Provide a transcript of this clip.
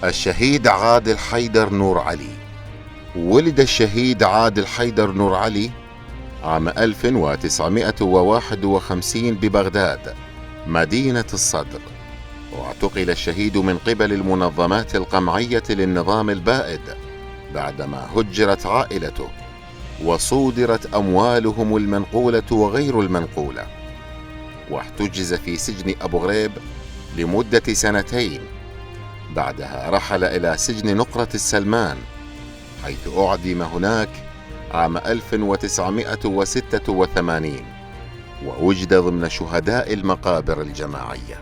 الشهيد عادل حيدر نور علي. ولد الشهيد عادل حيدر نور علي عام 1951 ببغداد مدينة الصدر، واعتقل الشهيد من قبل المنظمات القمعية للنظام البائد بعدما هجرت عائلته وصودرت أموالهم المنقولة وغير المنقولة، واحتجز في سجن أبو غريب لمدة 2 سنين. بعدها رحل إلى سجن نقرة السلمان، حيث أعدم هناك عام 1986، ووجد ضمن شهداء المقابر الجماعية.